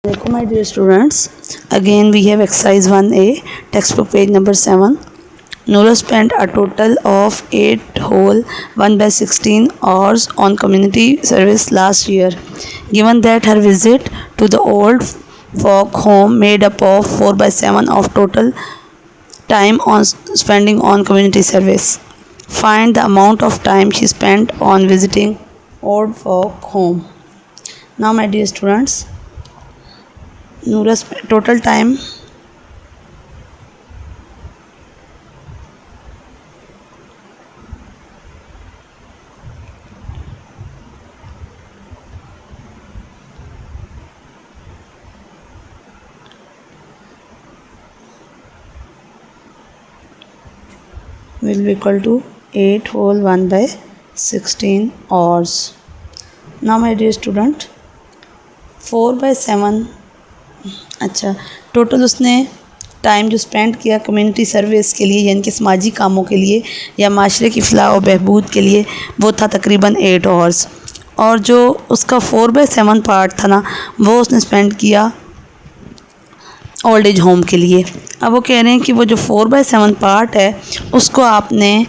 Welcome my dear students. Again we have exercise 1A, textbook page number 7. Noura spent a total of 8 whole 1/16 hours on community service last year. Given that her visit to the old folk home made up of 4/7 of total time on spending on community service. Find the amount of time she spent on visiting old folk home. Now my dear students, Noura's total time will be equal to 8 whole 1/16 hours. Now my dear student, 4/7 अच्छा total उसने time जो spend किया community service के लिए यानी कि समाजी कामों के लिए या माशरे की फलाह और बहबूद के लिए वो था तकरीबन 8 आवर्स। और जो उसका 4/7 पार्ट था ना वो उसने स्पेंड किया ओल्ड एज होम के लिए। अब वो कह रहे हैं कि वो जो 4/7 पार्ट है उसको आपने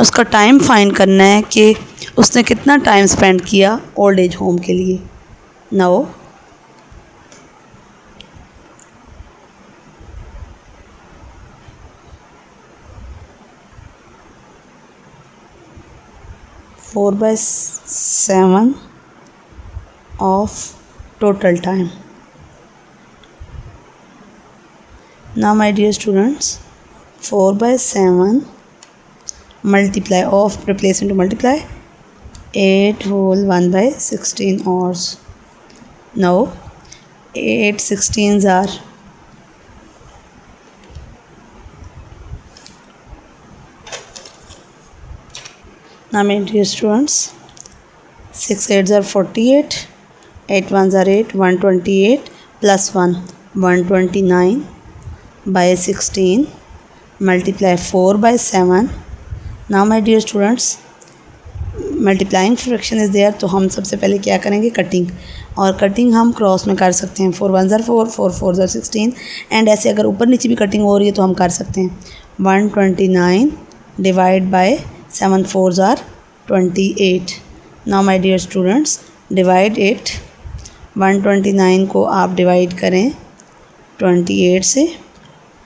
उसका टाइम फाइंड करना है कि उसने कितना टाइम स्पेंड किया ओल्ड एज होम के लिए। Now 4/7 of total time. Now my dear students, 4/7 multiply of replace into multiply 8 whole 1/16 hours. Now 8 16s are now my dear students, 6 8s are 48, 8 1s are 8, 128 plus 1 129/16 multiply 4/7. Now my dear students, multiplying fraction is there, तो हम सबसे पहले क्या करेंगे cutting, और cutting हम cross में कर सकते हैं। 4 1s are 4, 4 4s are 16 and ऐसे अगर ऊपर नीचे भी कटिंग हो रही है तो हम कर सकते हैं। 129 divide by 7 4s are 28. Now my dear students divide it, 129 को आप डिवाइड करें 28 से,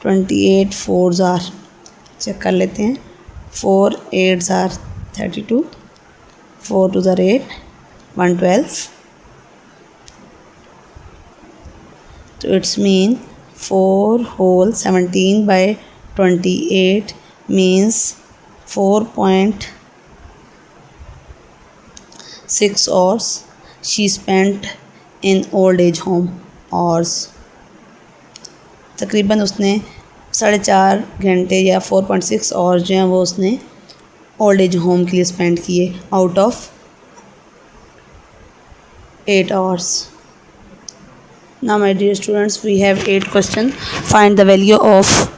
28 4s are, चेक कर लेते हैं, 4 8s are 32, 4 2s are 8, 112, so it's mean 4 whole 17/28 means 4.6 hours she spent in old age home hours. तकरीबन उसने 4.5 घंटे या 4.6 आवर्स जो हैं वो उसने ओल्ड एज होम के लिए स्पेंड किए out of 8 hours. Now my dear students we have 8 question. Find the value of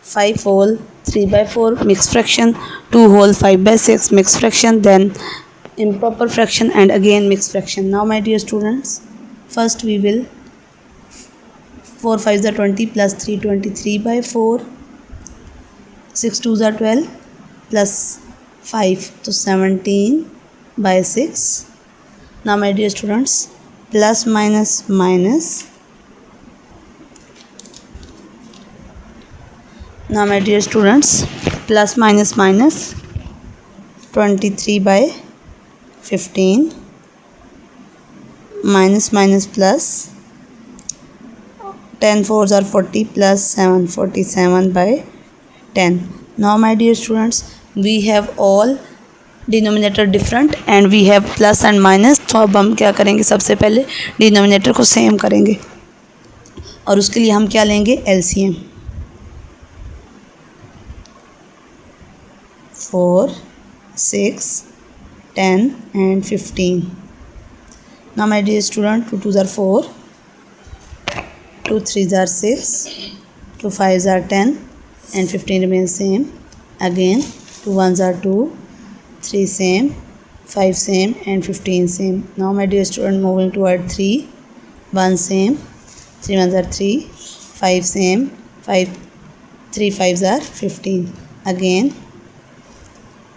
5 whole 3/4 mixed fraction, 2 whole 5/6 mixed fraction, then improper fraction and again mixed fraction. Now my dear students, first we will 4 5s are 20 plus 3 23/4, 6 2s are 12 plus 5 तो 17/6. Now my dear students plus minus minus, now my dear students plus minus minus 23/15 minus minus plus 10 4s are 40 plus 7 47/10. Now my dear students we have all denominator different and we have plus and minus, तो अब हम क्या करेंगे सबसे पहले denominator को same करेंगे और उसके लिए हम क्या लेंगे LCM. 4 6 10 and 15. Now my dear student 2 2s are 4, 2 3s are 6, 2 5s are 10 and 15 remains same. Again 2 1s are 2, 3 same, 5 same and 15 same. Now my dear student moving toward 3, 1 same, 3 ones are 3, 5 same, 5, 3 fives are 15. Again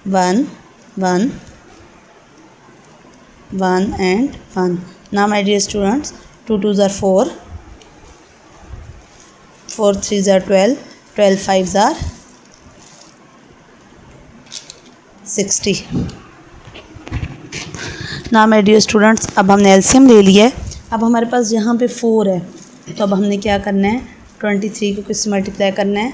1, 1, 1 and 1. Now my dear students, 2 twos are 4, 4 threes are 12, 12 fives are 60. ना my dear students, अब हमने LCM ले लिया है। अब हमारे पास यहाँ पे 4 है, तो अब हमने क्या करना है, 23 को किससे मल्टीप्लाई करना है,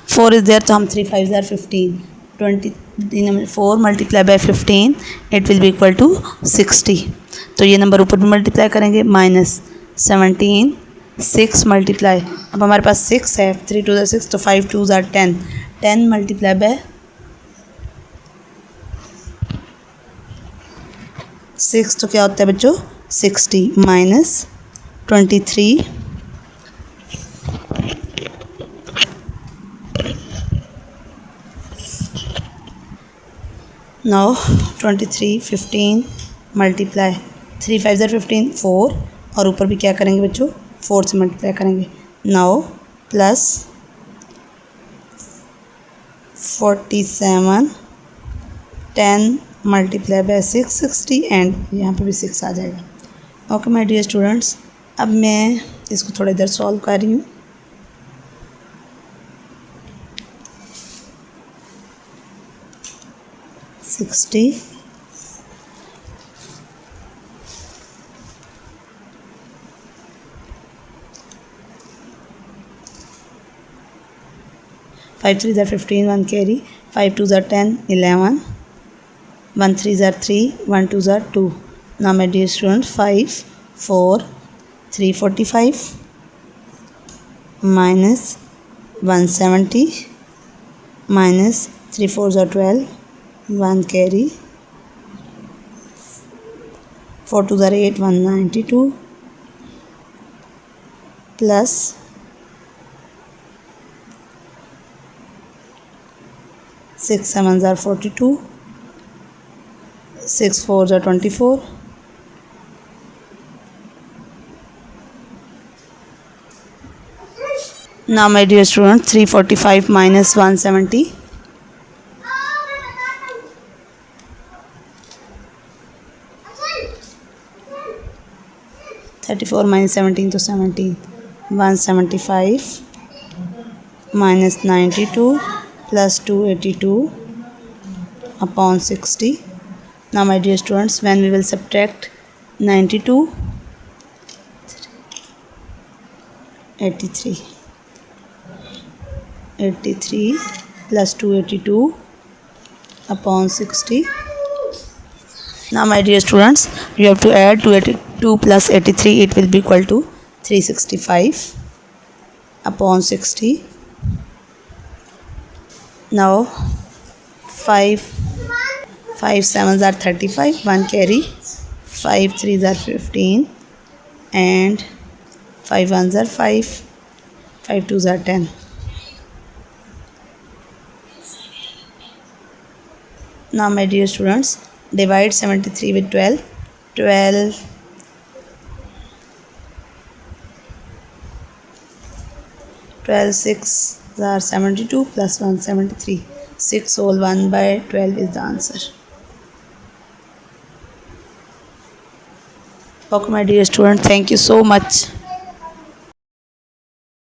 4 इज देयर, तो हम 3 5 are 15, 4 multiply by 15 it will be equal to 60। तो ये नंबर ऊपर भी मल्टीप्लाई करेंगे, -17 6 मल्टीप्लाई, अब हमारे पास 6 है, 3 2 6, तो 5 2 आर 10, 10 मल्टीप्लाई बाय 6, तो क्या होता है बच्चों, 60 -23 नाउ 23 15 मल्टीप्लाई 3 5 आर 15 4, और ऊपर भी क्या करेंगे बच्चों, 4 से मल्टीप्लाई करेंगे। Now plus 47 10 multiply by 6 60, and यहाँ पे भी 6 आ जाएगा। ओके माय डियर स्टूडेंट्स, अब मैं इसको थोड़ा इधर सॉल्व कर रही हूँ। Sixty 5 3s are 15, 1 carry, 5 2s are 10, 11, 1 3s are 3, 1 2s are 2. Now my dear students, 5 4 345 minus 170 minus 3 4s are 12, 1 carry, 4 2s are 8, 192 plus 6 7s are 42, 6 4s are 24, now my dear students, 345 minus 170, 34 minus 17 to 17, 175 minus 92 plus 282 upon 60. Now my dear students, when we will subtract 92 83 plus 282 upon 60. Now my dear students, you have to add 282 plus 83, it will be equal to 365 upon 60. Now 5 7s are 35, 1 carry, 5 3s are 15, and 5 1s are 5, 5 2s are 10. Now my dear students, divide 73 with 12. 12 6 are 72 plus 173. 6 whole 1 by 12 is the answer. Okay my dear students, thank you so much.